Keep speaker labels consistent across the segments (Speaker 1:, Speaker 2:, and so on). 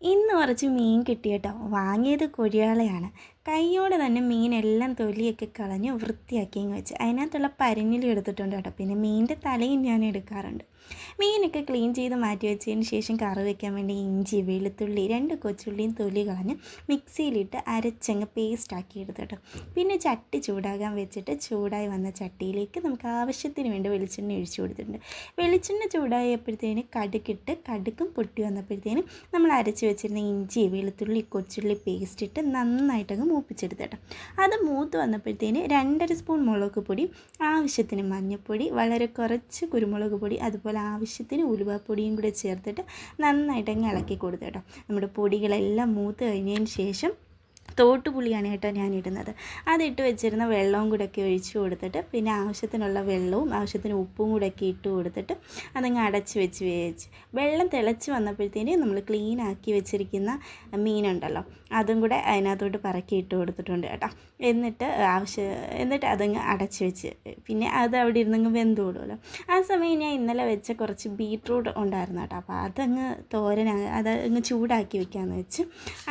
Speaker 1: ഇന്ന് കുറച്ച് മീൻ കിട്ടി കേട്ടോ. വാങ്ങിയത് കൊഴിയാളയാണ്. കൈയോടെ തന്നെ മീനെല്ലാം തൊലിയൊക്കെ കളഞ്ഞ് വൃത്തിയാക്കിയങ്ങ് വെച്ച് അതിനകത്തുള്ള പരിഞ്ഞിലും എടുത്തിട്ടുണ്ട് കേട്ടോ. പിന്നെ മീനിൻ്റെ തലയും ഞാൻ എടുക്കാറുണ്ട്. മീനൊക്കെ ക്ലീൻ ചെയ്ത് മാറ്റി വെച്ചതിന് ശേഷം കറി വയ്ക്കാൻ വേണ്ടി ഇഞ്ചി, വെളുത്തുള്ളി, 2 കൊച്ചുള്ളിയും തൊലി കളഞ്ഞ് മിക്സിയിലിട്ട് അരച്ചങ്ങ് പേസ്റ്റാക്കി എടുത്ത് കേട്ടോ. പിന്നെ ചട്ടി ചൂടാകാൻ വെച്ചിട്ട് ചൂടായി വന്ന ചട്ടിയിലേക്ക് നമുക്ക് ആവശ്യത്തിന് വേണ്ടി വെളിച്ചെണ്ണ ഒഴിച്ചു കൊടുത്തിട്ടുണ്ട്. വെളിച്ചെണ്ണ ചൂടായപ്പോഴത്തേന് കടുകിട്ട് കടുകും പൊട്ടി വന്നപ്പോഴത്തേനും നമ്മൾ അരച്ച് വെച്ചിരുന്ന ഇഞ്ചി, വെളുത്തുള്ളി, കൊച്ചുള്ളി പേസ്റ്റ് ഇട്ട് നന്നായിട്ടങ്ങ് മൂപ്പിച്ചെടുത്ത് കേട്ടോ. അത് മൂത്ത് വന്നപ്പോഴത്തേന് 2.5 സ്പൂൺ മുളക് പൊടി, ആവശ്യത്തിന് മഞ്ഞൾപ്പൊടി, വളരെ കുറച്ച് കുരുമുളക് പൊടി, അതുപോലെ ആവശ്യത്തിന് ഉലുവാപ്പൊടിയും കൂടെ ചേർത്തിട്ട് നന്നായിട്ടങ്ങ് ഇളക്കി കൊടുത്ത് കേട്ടോ. നമ്മുടെ പൊടികളെല്ലാം മൂത്ത് കഴിഞ്ഞതിന് ശേഷം തോട്ടുപുളിയാണ് കേട്ടോ ഞാനിടുന്നത്. അതിട്ട് വെച്ചിരുന്ന വെള്ളവും കൂടെയൊക്കെ ഒഴിച്ച് കൊടുത്തിട്ട് പിന്നെ ആവശ്യത്തിനുള്ള വെള്ളവും ആവശ്യത്തിന് ഉപ്പും കൂടെയൊക്കെ ഇട്ട് കൊടുത്തിട്ട് അതങ്ങ് അടച്ച് വെച്ച് വേവിച്ച് വെള്ളം തിളച്ച് വന്നപ്പോഴത്തേന് നമ്മൾ ക്ലീൻ ആക്കി വെച്ചിരിക്കുന്ന മീനുണ്ടല്ലോ അതും കൂടെ അതിനകത്തോട്ട് പറക്കി ഇട്ട് കൊടുത്തിട്ടുണ്ട് കേട്ടോ. എന്നിട്ട് അതങ്ങ് അടച്ച് വെച്ച് പിന്നെ അത് അവിടെ ഇരുന്നങ്ങ് വെന്ത് കൂടുമല്ലോ. ആ സമയം ഞാൻ ഇന്നലെ വെച്ച കുറച്ച് ബീട്രൂട്ട് ഉണ്ടായിരുന്നു കേട്ടോ. അപ്പോൾ അതങ്ങ് അതങ്ങ് ചൂടാക്കി വെക്കാമെന്ന് വെച്ച്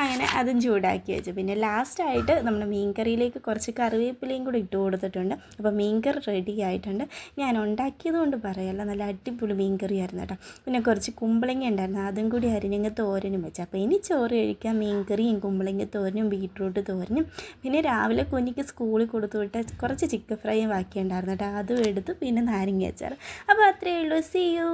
Speaker 1: അങ്ങനെ അതും ചൂടാക്കി വെച്ചു. പിന്നെ ലാസ്റ്റായിട്ട് നമ്മുടെ മീൻ കറിയിലേക്ക് കുറച്ച് കറിവേപ്പിലയും കൂടി ഇട്ട് കൊടുത്തിട്ടുണ്ട്. അപ്പോൾ മീൻ കറി റെഡി ആയിട്ടുണ്ട്. ഞാൻ ഉണ്ടാക്കിയത് കൊണ്ട് പറയല്ല, നല്ല അടിപൊളി മീൻ കറിയായിരുന്നു കേട്ടോ. പിന്നെ കുറച്ച് കുമ്പളങ്ങ ഉണ്ടായിരുന്നു, അതും കൂടി അരിഞ്ഞങ്ങ് തോരനും വെച്ചു. അപ്പോൾ ഇനി ചോറ് കഴിക്കാം മീൻ കറിയും കുമ്പളങ്ങ തോരനും ബീട്രൂട്ട് തോരനും. പിന്നെ രാവിലെ കുഞ്ഞിക്ക് സ്കൂളിൽ കൊടുത്തു വിട്ട കുറച്ച് ചിക്കൻ ഫ്രൈയും ബാക്കിയുണ്ടായിരുന്നു കേട്ടോ. അതും എടുത്ത് പിന്നെ നാരങ്ങ അച്ചാർ. അപ്പോൾ അത്രയേ ഉള്ളൂ. See U.